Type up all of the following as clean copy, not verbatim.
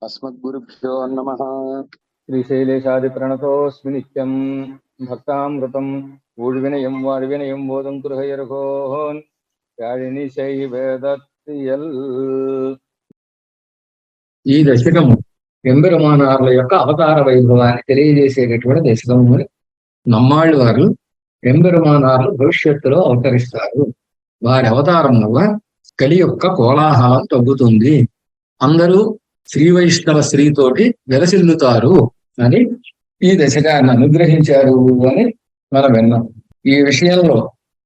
अस्मद्गुरुभ्यो नमः। श्रीशैलेशादिप्रणतोऽस्मि नित्यं भक्तामृतं ఊழ்వినయం వాడివినయం బోధం కురహయర్హోన్ యాడిని శైవేదత్తియల్. ఈ దశకము ఎంబెరుమానార్ల యొక్క అవతార వైభవాన్ని తెలియజేసేటటువంటి దశకము. నమ్మాళ్ళు వారు ఎంబెరుమానార్లు భవిష్యత్తులో అవతరిస్తారు. వారి అవతారం వల్ల కలి యొక్క కోలాహలం తగ్గుతుంది, అందరూ శ్రీ వైష్ణవ స్త్రీతోటి వెలసిల్లుతారు అని ఈ దశకాన్ని అనుగ్రహించారు అని మనం విన్నాం. ఈ విషయంలో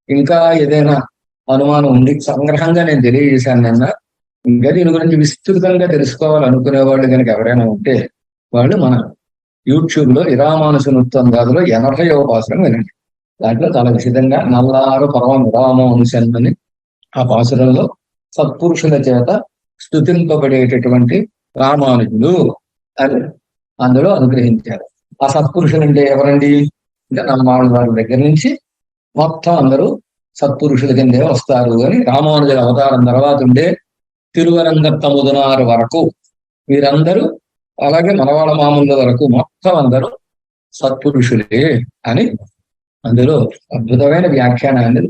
ఇంకా ఏదైనా అనుమానం ఉంది సంగ్రహంగా నేను తెలియజేశాను నిన్న. ఇంకా దీని గురించి విస్తృతంగా తెలుసుకోవాలనుకునే వాళ్ళు కనుక ఎవరైనా ఉంటే వాళ్ళు మన యూట్యూబ్ లో ఇరామానుషనుత్తందాదులో 80వ పాసురం వినండి. దాంట్లో చాలా విషితంగా నల్లారు పరమ విరామానుషన్మని ఆ పాసురంలో సత్పురుషుల చేత స్తుతింపబడేటటువంటి రామానుజులు అని అందులో అనుగ్రహించారు. ఆ సత్పురుషులు అంటే ఎవరండి అంటే నమ్మాళ్ళ వారి దగ్గర నుంచి మొత్తం అందరూ సత్పురుషుల కిందే వస్తారు అని. రామానుజుల అవతారం తర్వాత ఉండే తిరువరంగత్తముదనారు వరకు వీరందరూ, అలాగే మనవాళ్ళ మామూలు వరకు మొత్తం అందరూ సత్పురుషులే అని అందులో అద్భుతమైన వ్యాఖ్యానాన్ని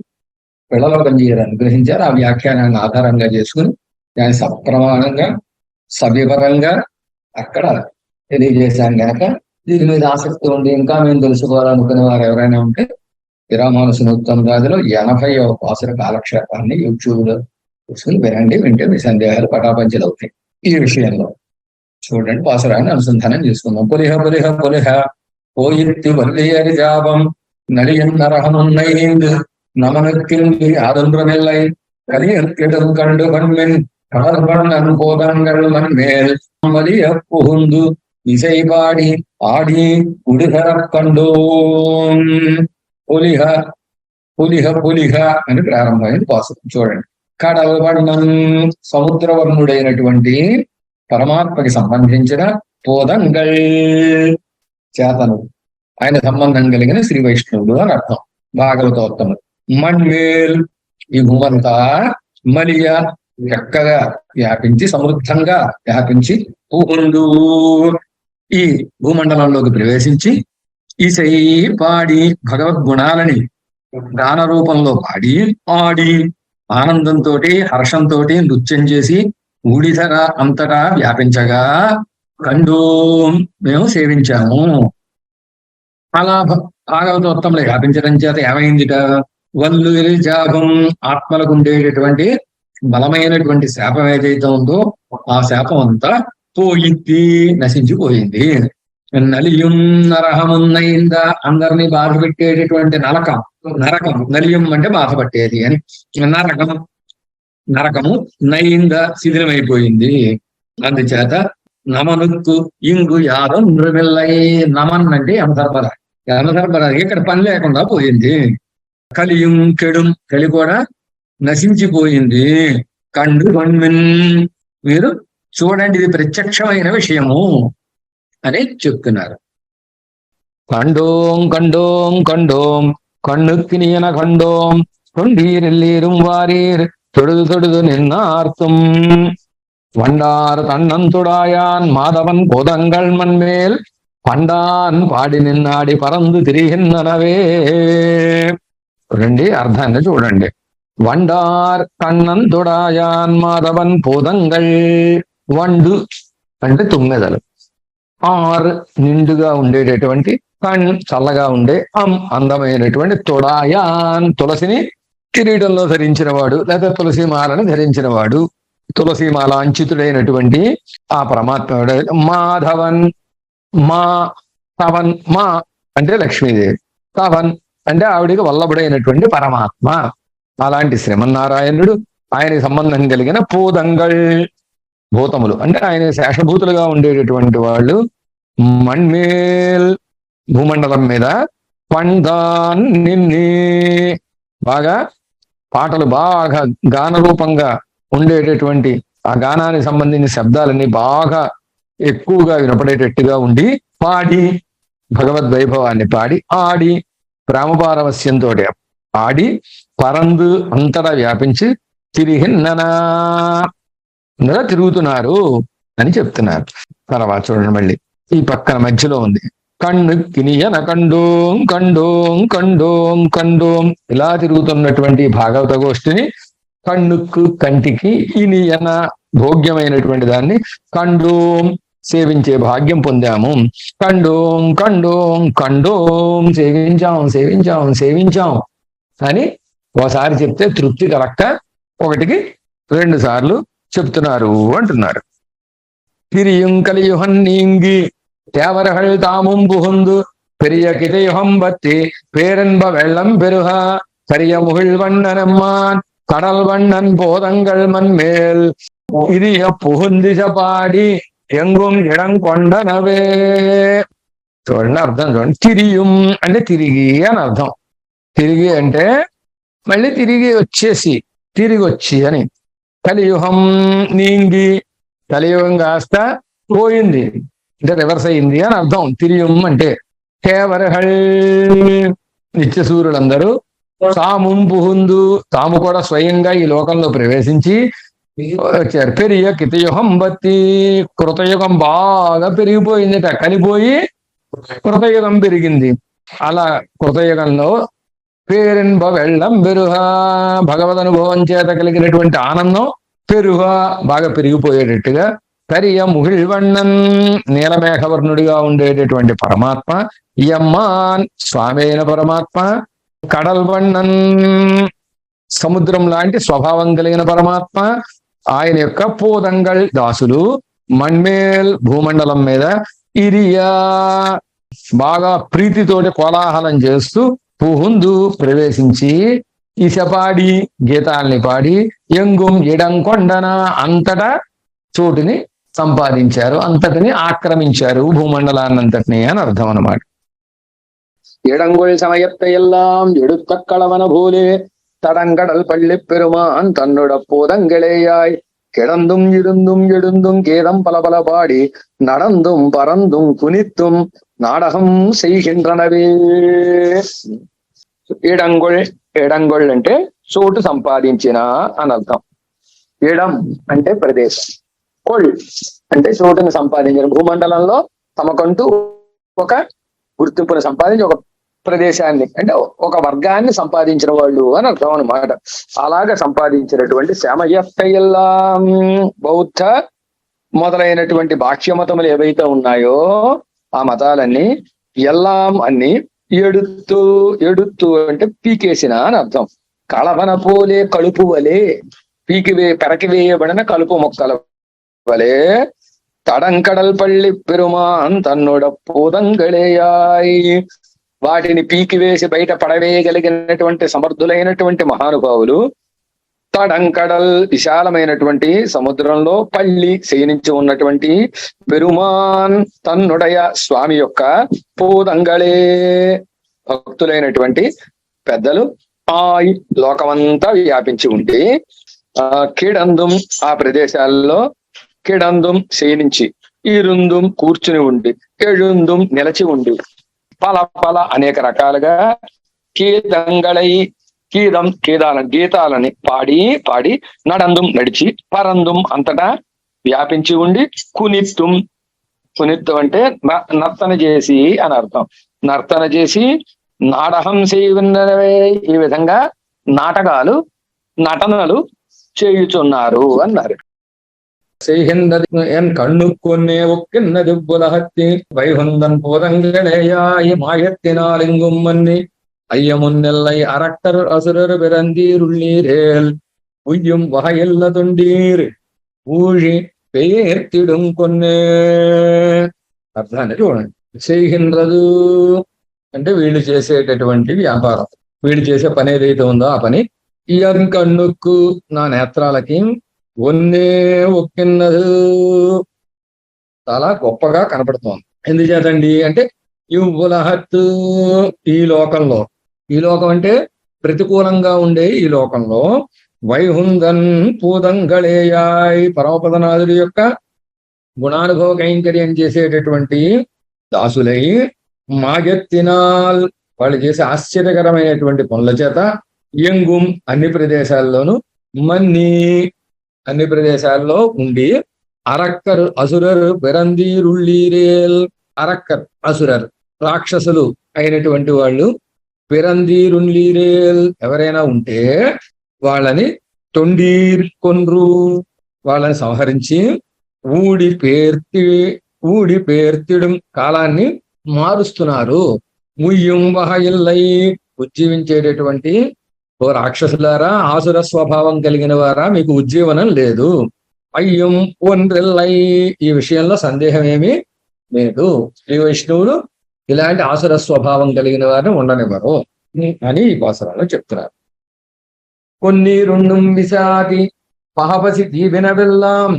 పిల్లల గంజీయర్ అనుగ్రహించారు. ఆ వ్యాఖ్యానాన్ని ఆధారంగా చేసుకుని దాని సప్రమాణంగా సవివరంగా అక్కడ తెలియజేశాను గనక దీని మీద ఆసక్తి ఉండి ఇంకా మేము తెలుసుకోవాలనుకునే వారు ఎవరైనా ఉంటే విరామానుషనుత్తందాదిలో 80వ పాసుర కాలక్షేపాన్ని యూట్యూబ్ లో చూసుకుని వినండి. వింటే మీ సందేహాలు పటాపంచలు అవుతాయి. ఈ విషయంలో చూడండి, పాసురాన్ని అనుసంధానం చేసుకుందాం. పులిహ పులిహ పులిహ పోయిత్తి వల్లియరి జాపం నలియన్నరహమున్నైందు நமனுக்கின்றி ஆதொன்றமில்லை கலியற்கிடும் கண்டு பண்மின் கடற்பண்ணன் போதங்கள் மண்மேல் வலிய புகுந்து இசை பாடி ஆடி உடுகரக் கண்டோம். పులిహ పులిహ పులిహ అని ప్రారంభమైంది పాసురం. చూడండి, కడల వర్ణం సముద్రవర్ణుడైనటువంటి పరమాత్మకి సంబంధించిన పోదంగల్ చేతను ఆయన సంబంధం కలిగిన శ్రీ వైష్ణవుడు అని అర్థం. భాగవతోత్తముడు. మణ్మేల్ ఈ భూమంతా మలియ చక్కగా వ్యాపించి సమృద్ధంగా వ్యాపించి పూహుండు ఈ భూమండలంలోకి ప్రవేశించి ఈసై పాడి భగవద్గుణాలని గాన రూపంలో పాడి ఆడి ఆనందంతో హర్షంతో నృత్యం చేసి ఊడిధర అంతటా వ్యాపించగా కండు మేము సేవించాము. అలా భాగవతోత్తములు వ్యాపించడం చేత ఏమైందిట? వల్లు జాభం ఆత్మలకు ఉండేటటువంటి బలమైనటువంటి శాపం ఏదైతే ఉందో ఆ శాపం అంతా పోయింది, నశించిపోయింది. నలియం నరహమున్నయిందా అందరినీ బాధ పెట్టేటటువంటి నరకం, నలియం అంటే బాధపట్టేది అని. నరకము నయింద శిథిలమైపోయింది. అందుచేత నమనుక్కు ఇంగు యాదం నృమిల్లై. నమన్ అంటే యమధర్మరాజు ఇక్కడ పని లేకుండా పోయింది. కలియుం కెడుం కలి కూడా నశించిపోయింది. కండు కణ్మిన్ మీరు చూడండి, ఇది ప్రత్యక్షమైన విషయము అని చెప్తున్నారు. கண்டோம் கண்டோம் கண்டோம் கண்ணுக்கு நீன கண்டோம் தொண்டீரெல்லீரும் வாரீர் தொடுது தொடுது நின்னார்த்தும் வண்டார் தன்னந்துடாயான் மாதவன் போதங்கள் மண்மேல் పండాన్ పాడి నిన్నాడి పరందు తిరిగిన్ననవే. చూడండి, అర్థాన్ని చూడండి. వండార్ కണ്ണన్ తుడాయాన్ మాధవన్ పోదంగల్. వండు అంటే తుమ్మెదలు, ఆర్ నిండుగా ఉండేటటువంటి, కణ్ చల్లగా ఉండే, అందమైనటువంటి, తుడాయాన్ తులసిని కిరీటంలో ధరించిన వాడు లేదా తులసిమాలను ధరించిన వాడు, తులసిమాల అంచితుడైనటువంటి ఆ పరమాత్ముడు. మాధవన్ మా తవన్, మా అంటే లక్ష్మీదేవి, తవన్ అంటే ఆవిడికి వల్లభుడైనటువంటి పరమాత్మ. అలాంటి శ్రీమన్నారాయణుడు, ఆయనకి సంబంధం కలిగిన పోదంగల్ భూతములు అంటే ఆయన శేషభూతులుగా ఉండేటటువంటి వాళ్ళు మణ్మేల్ భూమండలం మీద పండాన్ నిన్ని బాగా పాటలు బాగా గానరూపంగా ఉండేటటువంటి ఆ గానానికి సంబంధించిన శబ్దాలన్నీ బాగా ఎక్కువగా వినపడేటట్టుగా ఉండి పాడి భగవద్వైభవాన్ని పాడి ఆడి ప్రేమపారవస్యంతో ఆడి పరందు అంతటా వ్యాపించి తిరిగిన్ననా తిరుగుతున్నారు అని చెప్తున్నారు. తర్వాత చూడండి మళ్ళీ ఈ పక్కన మధ్యలో ఉంది. కన్నుక్కినియన కండోం కండోం కండోం కండోం ఇలా తిరుగుతున్నటువంటి భాగవత గోష్ఠిని కన్నుక్కు కంటికి, ఇనియన భోగ్యమైనటువంటి దాన్ని, కండోం సేవించే భాగ్యం పొందాము. కండోం కండోం కండోం సేవించాం సేవించాం సేవించాం అని ఒకసారి చెప్తే తృప్తి కలక్క 1కి 2 సార్లు చెప్తున్నారు అంటున్నారు. తిరియుం కలియుహం నీంగి தேவர்கள் தாமும் புகுந்து பெரிய கிதையுகம் பத்தி பேரன்ப வெள்ளம் பெருகா கரிய முகில் வண்ணனம்மான் கடல் வண்ணன் போதங்கள் மண்மேல் இரிய புகுந்திச பாடி ఎంగుం ఇడం కొండనవే. చూడండి అర్థం చూడండి. తిరియుం అంటే తిరిగి అని అర్థం. తిరిగి అంటే మళ్ళీ తిరిగి వచ్చేసి, తిరిగి వచ్చి అని. కలియుగం నీంగి, కలియుగం కాస్త పోయింది అంటే రివర్స్ అయింది అని అర్థం. తిరియుం అంటే కేవరహల్ నిత్యసూరులందరూ, తాము పుహుందు తాము కూడా స్వయంగా ఈ లోకంలో ప్రవేశించి వచ్చారు. పెరియ కితయుగం బత్తి, కృతయుగం బాగా పెరిగిపోయిందిట, కనిపోయి కృతయుగం పెరిగింది. అలా కృతయుగంలో పేరెన్బ వెళ్ళం పెరుహా, భగవద్ అనుభవం చేత కలిగినటువంటి ఆనందం పెరుహా బాగా పెరిగిపోయేటట్టుగా. కరియ ముహిళ్వಣ್ಣన్ నీలమేఘవర్ణుడిగా ఉండేటటువంటి పరమాత్మ, యమ్మాన్ స్వామి అయిన పరమాత్మ, కడల్వಣ್ಣన్ సముద్రం లాంటి స్వభావం కలిగిన పరమాత్మ, ఆయన యొక్క పోదంగల్ దాసులు, మణ్మేల్ భూమండలం మీద, ఇరియా బాగా ప్రీతితోటి కోలాహలం చేస్తూ, పుహుందు ప్రవేశించి, ఇసపాడి గీతాల్ని పాడి, ఎంగుం ఇడం కొండన అంతటా చోటుని సంపాదించారు, అంతటిని ఆక్రమించారు, భూమండలాన్నంతటిని అని అర్థం అన్నమాట. இடங்கொள் சமயத்தை எல்லாம் எடுத்த களவன போலே தடங்கடல் பள்ளி பெருமான் தன்னுட போதங்களேயாய் கிடந்தும் இருந்தும் எழுந்தும் கேதம் பல பல பாடி நடந்தும் பறந்தும் குனித்தும் నాటకం செய்கின்றனவே. ఎడంగొళ్, ఎడంగొళ్ అంటే చోటు సంపాదించిన అని అర్థం. ఎడం అంటే ప్రదేశం, కొళ్ అంటే చోటుని సంపాదించిన, భూమండలంలో తమకంటూ ఒక గుర్తింపును సంపాదించి ఒక ప్రదేశాన్ని అంటే ఒక వర్గాన్ని సంపాదించిన వాళ్ళు అని అర్థం అనమాట. అలాగా సంపాదించినటువంటి శ్యామయత్తయ్యల్లా బౌద్ధ మొదలైనటువంటి భాష్య మతములు ఏవైతే ఉన్నాయో ఆ మతాలన్నీ ఎల్లాం అన్ని ఎడుతూ, ఎడుతూ అంటే పీకేసిన అని అర్థం. కళవన పోలే కలుపు వలే, పెరకి వేయబడిన కలుపు మొక్కల వలే, తడంకడల్ పళ్ళి పెరుమాన్ తన్నుడ పోదంగళేయాయ్ వాటిని పీకివేసి బయట పడవేయగలిగినటువంటి సమర్థులైనటువంటి మహానుభావులు, తడంకడల్ విశాలమైనటువంటి సముద్రంలో పళ్ళి శయనించి ఉన్నటువంటి పెరుమాన్ తన్నుడయ స్వామి యొక్క పోదంగళే భక్తులైనటువంటి పెద్దలు ఆయ్ లోకమంతా వ్యాపించి ఉండి, కిడందుం ఆ ప్రదేశాల్లో, కిడందుం శయనించి, ఇరుందుం కూర్చుని ఉండి, ఎഴുందుం నిలచి ఉండి, పల పల అనేక రకాలుగా, కీదంగళై గీతాలని పాడి పాడి, నడందుం నడిచి, పరందుం అంతటా వ్యాపించి ఉండి, కునిత్తుం అంటే నర్తన చేసి అని అర్థం. నర్తన చేసి నాటకం చేయవే, ఈ విధంగా నాటకాలు నటనలు చేయుచున్నారు అన్నారు. என் கண்ணுக்கொன்னே ஒக்கின்னது புலகத்தி வைகுந்தன் போதங்களேயாய் மாயத்தினால் எங்கும் மன்னி ஐயமுன்னெல்லை அரட்டர் அசுரர் பிறந்தீருள்ளீரேல் உய்யும் வகையில்ல தொண்டீர் ஊழி பெயர்த்திடும் కొన్నే. అర్థాన్ని చూడండి. చేయహింద్రదు అంటే వీళ్ళు చేసేటటువంటి వ్యాపారం, వీళ్ళు చేసే పని ఏదైతే ఉందో ఆ పని. ఇయన్ కన్నుక్కు నా నేత్రాలకి, ఒన్నే ఒక్కిన్నదు చాలా గొప్పగా కనపడుతోంది. ఎందుచేతండి అంటే యువులహత్తు ఈ లోకంలో, ఈ లోకం అంటే ప్రతికూలంగా ఉండే ఈ లోకంలో, వైహుందన్ పూదంగళేయాయ్ పరమపదనాథుడి యొక్క గుణానుభవ కైంకర్యం చేసేటటువంటి దాసులై, మాగెత్తినాల్ వాళ్ళు చేసే ఆశ్చర్యకరమైనటువంటి పనుల చేత, ఎంగుం అన్ని ప్రదేశాల్లోనూ, మన్ని అన్ని ప్రదేశాల్లో ఉండి, అరక్కరు అసురరు పిరందీరుళ్ళీరేల్. అరక్కర్ అసురర్ రాక్షసులు అయినటువంటి వాళ్ళు, పిరందీరుళ్ళీరేల్ ఎవరైనా ఉంటే వాళ్ళని తొండీర్ కొన్రు, వాళ్ళని సంహరించి, ఊడి పేర్తిడం కాలాన్ని మారుస్తున్నారు. ముయ్యం వహయిల్లై ఉజ్జీవించేటటువంటి ఓ రాక్షసులారా, ఆసుర స్వభావం కలిగిన వారా, మీకు ఉజ్జీవనం లేదు. అయ్యం ఒన్రెల్లై, ఈ విషయంలో సందేహం ఏమీ లేదు. శ్రీ వైష్ణవులు ఇలాంటి ఆసుర స్వభావం కలిగిన వారిని ఉండనివ్వరు అని ఈ పాసరాలు చెప్తున్నారు. కొన్ని రెండుం విశాది పహపసి దీవెనవెల్లాం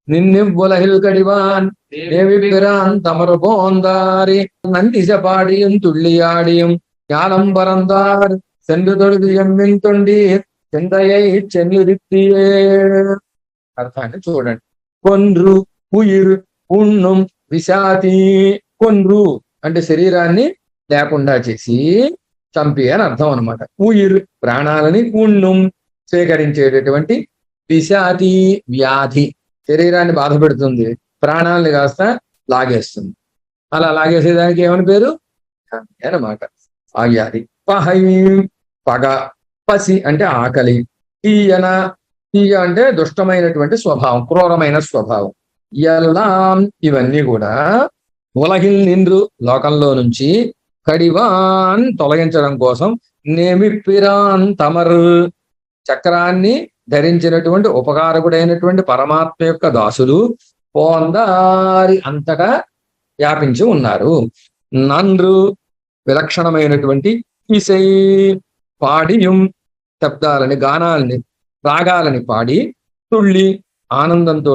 నిన్నివ్వులహిల్ కడివాన్ தேவிபிரான் தமறு போந்தாரி நந்திச பாடியும் துள்ளியாடியும் ஞானம் பறந்தார் சென்று தொழுது எம்மின் தொண்டீர் చెందయ్యై చెన్నురిత్తియే. అర్థాన్ని చూడండి. కొన్రు ఉయిర్ పుణ్ణం విశాతి. కొన్రు అంటే శరీరాన్ని లేకుండా చేసి చంపి అని అర్థం అనమాట. ఉయిర్ ప్రాణాలని, పుణ్ణం స్వీకరించేటటువంటి, విశాతి వ్యాధి శరీరాన్ని బాధ పెడుతుంది, ప్రాణాలని కాస్త లాగేస్తుంది. అలా లాగేసేదానికి ఏమని పేరు అన్నమాట ఆ వ్యాధి. పహై పగ, పసి అంటే ఆకలి, తీయన తీయ అంటే దుష్టమైనటువంటి స్వభావం, క్రూరమైన స్వభావం. ఎల్లాం ఇవన్నీ కూడా ఉలగిల్ నిండ్రు లోకంలో నుంచి కడివాన్ తొలగించడం కోసం నేమిప్పిరాన్ తమర్ చక్రాన్ని ధరించినటువంటి ఉపకారకుడైనటువంటి పరమాత్మ యొక్క దాసులు పోందారి అంతటా వ్యాపించి ఉన్నారు. నన్రు విలక్షణమైనటువంటి ఇసై పాడియం శబ్దాలని, గానాలని, రాగాలని పాడి, తుళ్ళి ఆనందంతో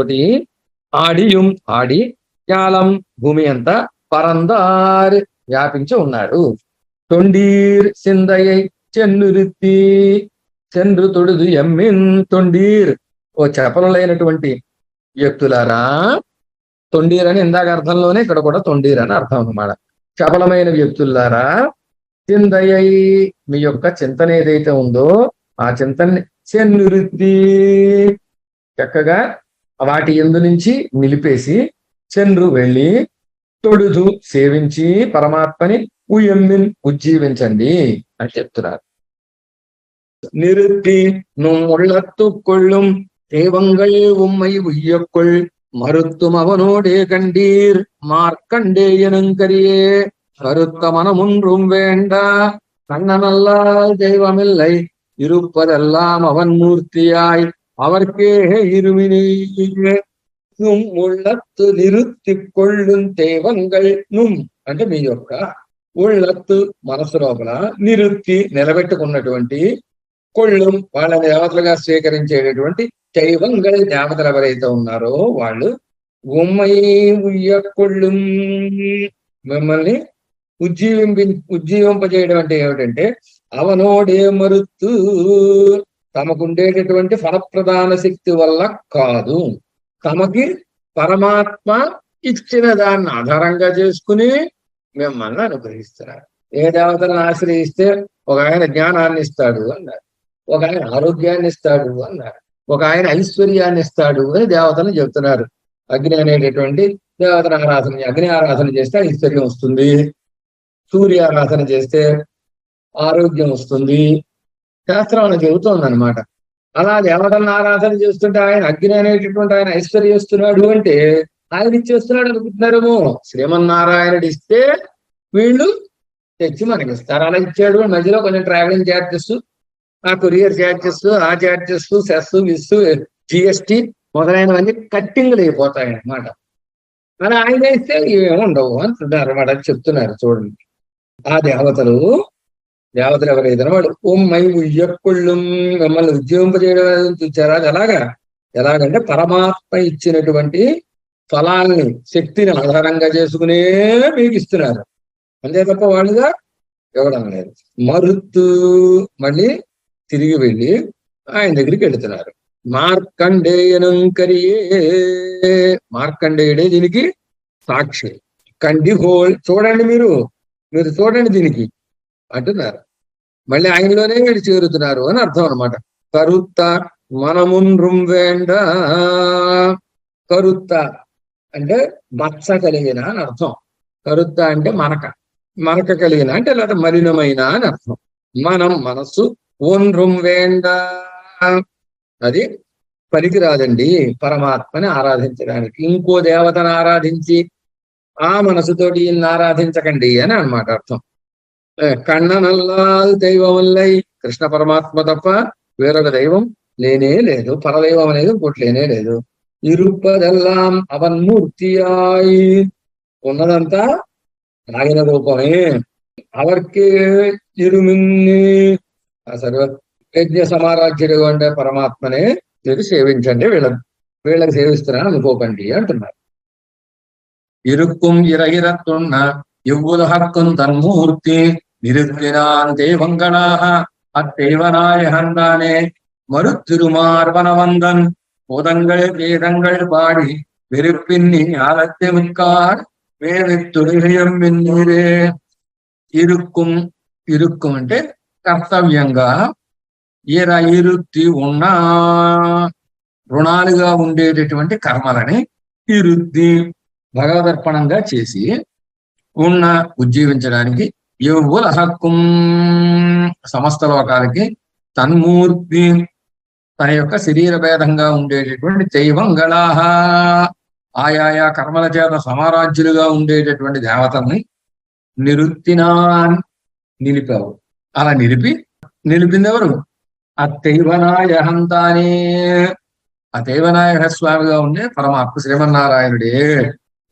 ఆడియం ఆడి, జ్ఞాలం భూమి అంతా పరందార్ వ్యాపించి ఉన్నాడు. తొండీర్ సిందయ్యై చెన్నురిత్తి చెన్రు తొడుదు ఎమ్మిన్ తొండీర్. ఓ చపలులైనటువంటి వ్యక్తులారా, తొండీర్ అని ఇందాక అర్థంలోనే ఇక్కడ కూడా తొండీర్ అని అర్థం అన్నమాట. చపలమైన వ్యక్తులారా, చిందయ్యై మీ యొక్క చింతన ఏదైతే ఉందో ఆ చింతనని చెన్నురిత్తి చక్కగా వాటి ఎందు నుంచి నిలిపేసి, చెన్రు వెళ్ళి, తొడుదు సేవించి పరమాత్మని, ఉయమ్మిన్ ఉజ్జీవించండి అని చెప్తున్నారు. நிறுத்தி நும் உள்ளத்துக்கொள்ளும் தெய்வங்கள் உம்மை உய்யக்குள் மறுத்தும் அவனோடே கண்டீர் மார்க்கண்டேயனுங்கரியே கருத்த மனமொன்றும் வேண்டா கண்ணனல்லால் தெய்வமில்லை இருப்பதெல்லாம் அவன் மூர்த்தியாய் அவர்க்கே இருமினே நும் உள்ளத்து నిరుత్తి கொள்ளும் தெய்வங்கள் நுమ్ అంటే మీ యొక్క ఉళ్ళత్తు మనసు లోపల, నిరుత్తి నిలబెట్టుకున్నటువంటి, కొళ్ళు వాళ్ళ దేవతలుగా స్వీకరించేటటువంటి దైవంగళ దేవతలు ఎవరైతే ఉన్నారో వాళ్ళు ఉమ్మై ఉయ్యకొళ్ళు మిమ్మల్ని ఉజ్జీవింపజేయడం అంటే ఏమిటంటే, అవనోడే మరుత్తు తమకుండేటటువంటి ఫలప్రదాన శక్తి వల్ల కాదు, తమకి పరమాత్మ ఇచ్చిన దాన్ని ఆధారంగా చేసుకుని మిమ్మల్ని అనుగ్రహిస్తున్నారు. ఏ దేవతలను ఆశ్రయిస్తే ఒక ఆయన జ్ఞానాన్ని ఇస్తాడు అన్నారు, ఒక ఆయన ఆరోగ్యాన్ని ఇస్తాడు అన్నారు, ఒక ఆయన ఐశ్వర్యాన్ని ఇస్తాడు అని దేవతలు చెప్తున్నారు. అగ్ని అనేటటువంటి దేవతల ఆరాధన, అగ్ని ఆరాధన చేస్తే ఐశ్వర్యం వస్తుంది, సూర్య ఆరాధన చేస్తే ఆరోగ్యం వస్తుంది, శాస్త్రం చెబుతోంది అనమాట. అలా దేవతలను ఆరాధన చేస్తుంటే ఆయన అగ్ని అనేటటువంటి ఆయన ఐశ్వర్యం ఇస్తున్నాడు అంటే ఆయన ఇచ్చేస్తున్నాడు అనుకుంటున్నారేమో. శ్రీమన్నారాయణుడు ఇస్తే వీళ్ళు తెచ్చి మనకి ఇస్తారు. అలా ఇచ్చాడు, మధ్యలో కొంచెం ట్రావెలింగ్ ఛార్జెస్, ఆ కొరియర్ ఛార్జెస్, ఆ ఛార్జెస్, సెస్, విస్, జిఎస్టి మొదలైనవన్నీ కట్టింగ్లు అయిపోతాయి అన్నమాట. అలా ఆయన ఇస్తే ఇవేమి ఉండవు అంటున్నారు అన్నమాట. చెప్తున్నారు చూడండి. ఆ దేవతలు ఎవరైతే వాళ్ళు ఓమ్మై ఉయ్యక్కుళ్ళు మిమ్మల్ని ఉద్యోగింపజేయడం చూచారా. అది ఎలాగంటే పరమాత్మ ఇచ్చినటువంటి ఫలాల్ని, శక్తిని ఆధారంగా చేసుకునే మీకు ఇస్తున్నారు, అంతే తప్ప వాళ్ళుగా ఇవ్వడం లేదు. మరుత్తు మళ్ళీ తిరిగి వెళ్ళి ఆయన దగ్గరికి వెళుతున్నారు. మార్కండేయనంకరియే, మార్కండేయుడే దీనికి సాక్షి. కండిహోల్ చూడండి, మీరు చూడండి దీనికి అంటున్నారు. మళ్ళీ ఆయనలోనే వీళ్ళు చేరుతున్నారు అని అర్థం అనమాట. కరుత్త మనమున్రుం వేండ, కరుత్త అంటే మచ్చ కలిగిన అని అర్థం. కరుత్త అంటే మరక కలిగిన అంటే లేదా మలినమైన అని అర్థం. మనం మనస్సు ఒన్రుం వేండ, అది పనికిరాదండి పరమాత్మని ఆరాధించడానికి. ఇంకో దేవతను ఆరాధించి ఆ మనసుతోటి ఈయన్ని ఆరాధించకండి అని అన్నమాట అర్థం. కన్ననల్లాల్ దైవముల్లై, కృష్ణ పరమాత్మ తప్ప వేరొక దైవం లేనే లేదు, పరదైవం అనేది ఇంకోటి లేనే లేదు. ఇరుప్పదెల్లాం అవన్మూర్తియాయి, ఉన్నదంతా ఆయన రూపమే. అవర్కే ఇరుమిన్ని, ఆ సర్వ యజ్ఞ సమారాధ్యుడు అంటే పరమాత్మనే మీరు సేవించండి, వీళ్ళకి సేవిస్తున్నారని అనుకోకండి అంటున్నారు. ఇరుక్కుం ఇరగిరత్తున్న ఎవ్వుల హక్కుం తన్మూర్తి నిరుద్వినాన్ దేవంగణాః அத்தெய்வனாய ஹந்தானே மறுத்திருமார்வனவந்தன் போதங்கள் வேதங்கள் பாடி வெறுப்பின்னி ஞானத்தை மிக்கார் వేదిత్తుడియం విన్నీరే. ఇరుక్కుం అంటే కర్తవ్యంగా ఇరుత్తి ఉన్న రుణాలుగా ఉండేటటువంటి కర్మలని ఇరుత్తి భగవదర్పణంగా చేసి ఉజ్జీవించడానికి ఎవ్వుల హక్కుం సమస్త లోకాలకి తన్మూర్తి తన యొక్క శరీర భేదంగా ఉండేటటువంటి దైవంగళాహ ఆయా కర్మల చేత సమారాధ్యులుగా ఉండేటటువంటి దేవతల్ని నిరుత్తినాన్ నిలిపావు. అలా నిలిపింది ఎవరు? అత్తైవనాయ హంతానే, అతైవనాయ స్వామిగా ఉండే పరమాత్మ శ్రీమన్నారాయణుడే.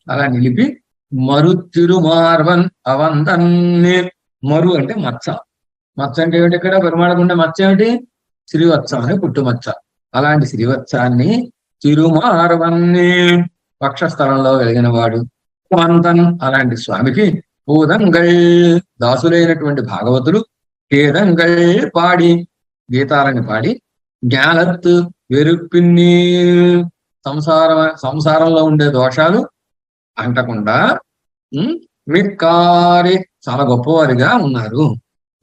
అలా నిలిపి మరుతిరుమార్వన్ అవందన్ని, మరు అంటే మచ్చ అంటే ఏమిటి? ఇక్కడ పెరుమాళకుండే మచ్చ ఏమిటి? శ్రీవత్సం అని పుట్టుమచ్చ. అలాంటి శ్రీవత్సాన్ని తిరుమార్వన్ని పక్షస్థలంలో వెలిగిన వాడు వందన్ అలాంటి స్వామికి పూదంగల్ దాసులైనటువంటి భాగవతులు కేదంగల్ పాడి గీతాలని పాడి జ్ఞానత్ వెరుప్పిన్ని సంసారంలో ఉండే దోషాలు అంటకుండా మిక్కారి చాలా గొప్పవారిగా ఉన్నారు.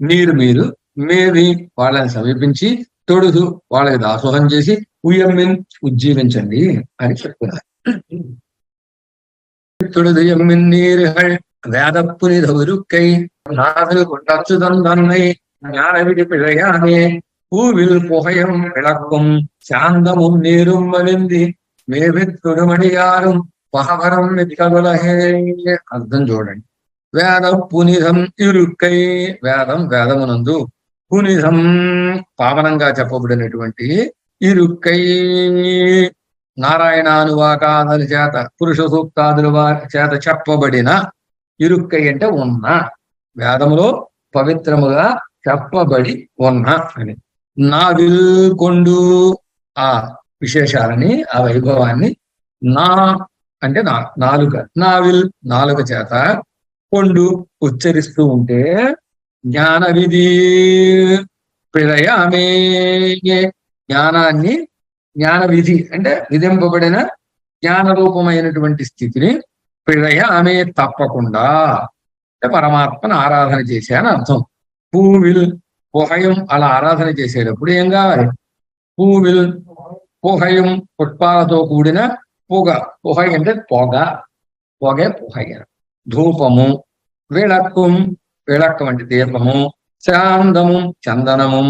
మీరు మేవి వాళ్ళని సమీపించి తొడుదు వాళ్ళకి దాసోహం చేసి ఉయ్యమ్మిన్ ఉజ్జీవించండి అని చెప్తున్నారు. తొడుదు ఎమ్మిన్ నీరుகள் வேதப்புனித உருக்கை நாதல் கொண்டச்சுதன் தன்னை ஞானவிதி பிழையானே பூவில் புகையும் விளக்கும் சாந்தமும் நீரும் மலிந்தி మేవిత్తుడుమడియాரும் పహవరం మిత్కదులహే. అర్థం చూడండి. వేద పునిధం ఇరుక్కై, వేదమునందు పునిధం పావనంగా చెప్పబడినటువంటి ఇరుక్కై నారాయణానువాకాదుల చేత పురుష సూక్తాదుల చేత చెప్పబడిన ఇరుక్కై అంటే ఉన్న, వేదములో పవిత్రముగా చెప్పబడి ఉన్న అని. నావిల్ కొండు ఆ విశేషాలని ఆ వైభవాన్ని నా అంటే నాలుక చేత కొండు ఉచ్చరిస్తూ ఉంటే జ్ఞాన విధి పిഴయామే, జ్ఞాన విధి అంటే విధింపబడిన జ్ఞాన రూపమైనటువంటి స్థితిని పిഴయామే తప్పకుండా పరమాత్మను ఆరాధన చేసే అని అర్థం. పూవిల్ పుహయం అలా ఆరాధన చేసేటప్పుడు ఏం కావాలి? పూవిల్ పుహయం పుష్పాలతో కూడిన పొగ, పుహై అంటే పొగే పుహయ. ధూపము విళక్కం అంటే దీపము, శాంతము చందనము,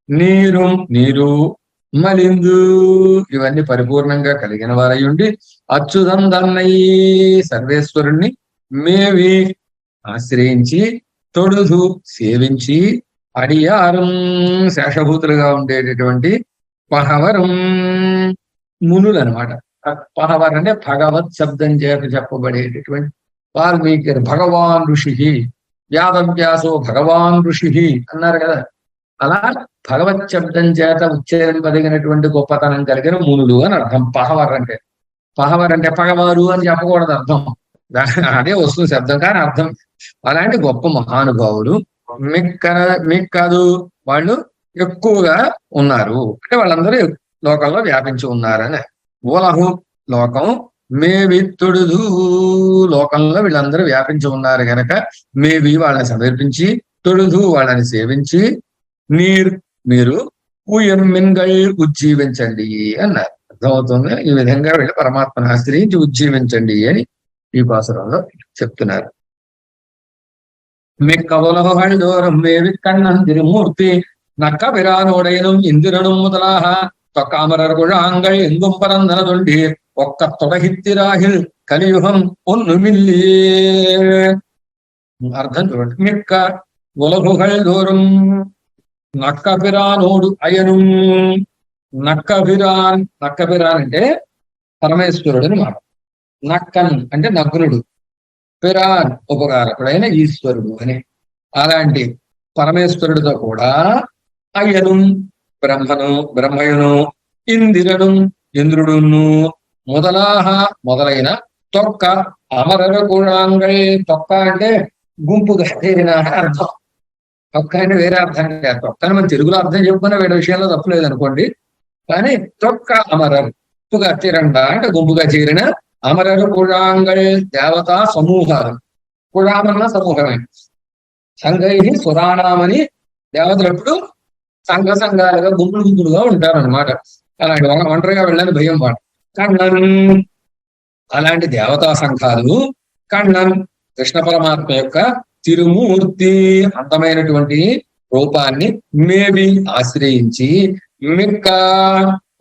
నీరు మలిందు ఇవన్నీ పరిపూర్ణంగా కలిగిన వారయ్యుండి అచ్యుతందన్నయ్యి సర్వేశ్వరుణ్ణి మేవి ఆశ్రయించి తొడుదు సేవించి అడియారం శేషభూతులుగా ఉండేటటువంటి పహవరం మునులు అనమాట. పహవర్ అంటే భగవత్ శబ్దం చేత చెప్పబడేటటువంటి వాల్మీకి భగవాన్ ఋషి, వ్యాసో భగవాన్ ఋషి అన్నారు కదా. అలా భగవత్ శబ్దం చేత ఉచ్చరింపదగినటువంటి గొప్పతనం కలిగిన మునులు అని అర్థం. పహవర్ అంటే పగవారు అని చెప్పకూడదు అర్థం, అదే వస్తుంది శబ్దం కానీ అర్థం. అలాంటి గొప్ప మహానుభావులు మిక్కదు వాళ్ళు ఎక్కువగా ఉన్నారు అంటే వాళ్ళందరూ లోకంలో వ్యాపించి ఉన్నారని. ఓలహు లోకం, మేవిత్తుడుదు లోకంలో వీళ్ళందరూ వ్యాపించి ఉన్నారు గనక మేవి వాళ్ళని సమర్పించి తొడుదు వాళ్ళని సేవించి మీరు ఉయ్యమ్మిన్గల్ ఉజ్జీవించండి అన్నారు. అర్థమవుతుంది. ఈ విధంగా వెళ్ళి పరమాత్మను ఆశ్రయించి ఉజ్జీవించండి అని ఈ పాసురంలో చెప్తున్నారు. மிக்க உலகுகள் தோறும் மேவி கண்ணன் திருமூர்த்தி நக்க பிரானோடையனும் இந்திரனும் முதலாக தொக்காமரர் குழாங்கள் எங்கும் பரந்தன தொண்டி ஒக்க தொடகித்திராகில் కలియుగం ஒன்றுமில்லையே. అర్థం చూడండి. మిక్క ఉలగుகள் దూరం నక్కపిరానోడు అయను. నక్కపిరాన్ అంటే పరమేశ్వరుడు అని మాట. నక్కన్ అంటే నగ్నుడు, పిరాన్ ఉపకారకుడైన ఈశ్వరుడు అని. అలాంటి పరమేశ్వరుడితో కూడా అయ్యను బ్రహ్మయును ఇందిరను ఇంద్రుడును మొదలైన తొక్క అమరర కుళాంగై. తొక్క అంటే గుంపుగా చేరిన అర్థం. తొక్క అంటే వేరే అర్థం కాదు. తొక్కని మనం తెలుగులో అర్థం చెప్పుకున్న వీడి విషయంలో తప్పులేదు అనుకోండి. కానీ తొక్క అమరర్ గుంపుగా చేరండ అంటే గుంపుగా చేరిన అమరరు కుళాంగై దేవతా సమూహాలు. కుళామన్న సమూహమే. సంఘై సురాణామని దేవతలు ఎప్పుడు సంఘాలుగా గుంపులుగా ఉంటారన్నమాట. అలాంటి ఒంటరిగా వెళ్ళని భయం వాడు. కണ്ണన్ అలాంటి దేవతా సంఘాలు. కണ്ണన్ కృష్ణ పరమాత్మ యొక్క తిరుమూర్తి అందమైనటువంటి రూపాన్ని మేబి ఆశ్రయించి మిక్క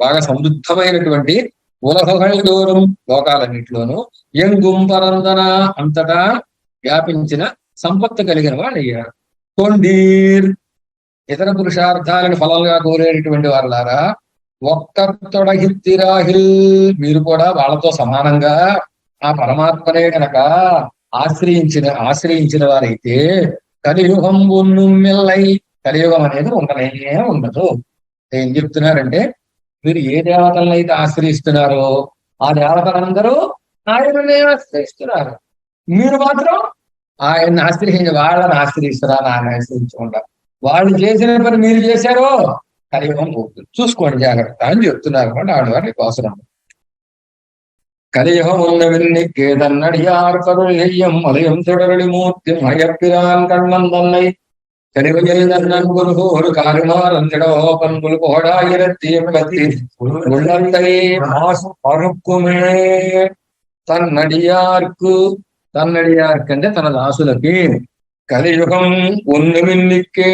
బాగా సమృద్ధమైనటువంటి ఉలహల్ దూరం లోకాలన్నింటిలోనూ ఎంగుం పరందన అంతటా వ్యాపించిన సంపత్తు కలిగిన వాళ్ళు అయ్యారు. తొండీర్ ఇతర పురుషార్థాలను ఫలంగా కోరేటటువంటి వారులారా ఒక్క తొడగిత్తిరాహిల్ మీరు కూడా వాళ్ళతో సమానంగా ఆ పరమాత్మనే కనుక ఆశ్రయించిన వారైతే కలియుగం మెల్లై కలియుగం అనేది ఉండనే ఉండదు. ఏం చెప్తున్నారంటే మీరు ఏ దేవతలను అయితే ఆశ్రయిస్తున్నారో ఆ దేవతలందరూ ఆయననే ఆశ్రయిస్తున్నారు. మీరు మాత్రం ఆయన్ని వాళ్ళని ఆశ్రయిస్తున్నారు. ఆయన ఆశ్రయించకుండా వాళ్ళు చేసిన పని మీరు చేశారో కలియుగం పోతుంది, చూసుకోండి జాగ్రత్త అని చెప్తున్నారు కూడా ఆడవారి అవసరం. కలియుగం ఉన్నవిన్ని కేదన్నడియార్ కరుళయ్యం మలయం தொடரடி மூர்த்தி மயப்பிரான் கண்ணன் தன்னை கலிவையில் தன்னன் குருகூர் காரிமாறந்திடோ பண்புல் கோடாயிரத்தி உள்ளத்தை மாசு పరుక్కుమే. తన్నడియార్కు అంటే తన దాసులకి కలియుగం ఉన్నవిన్నికే.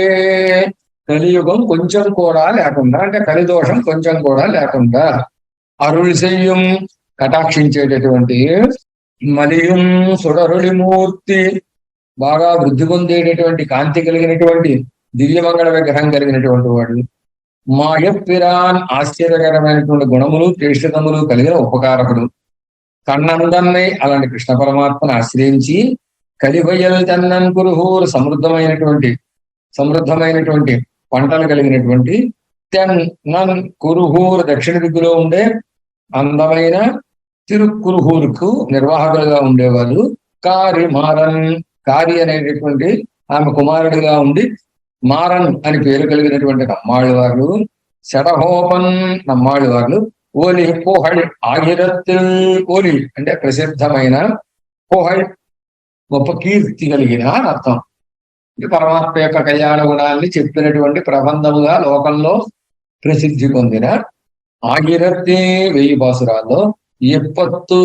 కలియుగం కొంచెం కూడా లేకుండా అంటే కలిదోషం కొంచెం కూడా లేకుండా అరుళ్ చెయ్యం కటాక్షించేటటువంటి మలియం సుడరుడి మూర్తి బాగా వృద్ధి పొందేటటువంటి కాంతి కలిగినటువంటి దివ్యమంగళ విగ్రహం కలిగినటువంటి వాడు. మాయపిరాన్ ఆశ్చర్యకరమైనటువంటి గుణములు శ్రేష్ఠతములు కలిగిన ఉపకారకుడు. కన్నందన్నై అలాంటి కృష్ణ పరమాత్మను ఆశ్రయించి కలివయ్యలు తన్నన్ కురుహూరు సమృద్ధమైనటువంటి పంటలు కలిగినటువంటి తెన్నన్ కురుహూరు దక్షిణ దిక్కులో ఉండే అందమైన తిరుక్కురుహూరుకు నిర్వాహకులుగా ఉండేవాళ్ళు. కారి అనేటటువంటి ఆమె కుమారుడిగా ఉండి మారన్ అని పేరు కలిగినటువంటి నమ్మాళ్ళు వాళ్ళు. షడహోపన్ నమ్మాళ్ళు వాళ్ళు. ఓలి పోహళ్ ఆగిరత్తిల్. ఓలి అంటే ప్రసిద్ధమైన, పోహళ్ గొప్ప కీర్తి కలిగిన అర్థం. పరమాత్మ యొక్క కళ్యాణ గుణాన్ని చెప్పినటువంటి ప్రబంధముగా లోకంలో ప్రసిద్ధి పొందిన ఆగిరత్తి 1000 పాసురాల్లో ఎప్పత్తు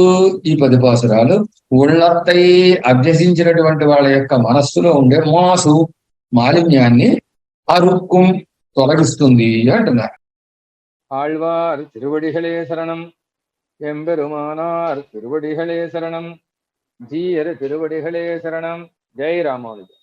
ఈ 10 పాసురాలు ఉళ్ళత్తై అభ్యసించినటువంటి వాళ్ళ యొక్క మనస్సులో ఉండే మాలిన్యాన్ని అరుక్కుం తొలగిస్తుంది అంటున్నారు. ఆళ్వార్ తిరువడిகளே శరణం, எம்பெருமானார் திருவடிகளே சரணம், ஜீயர் திருவடிகளே சரணம். ஜெய் ராமானுஜர்.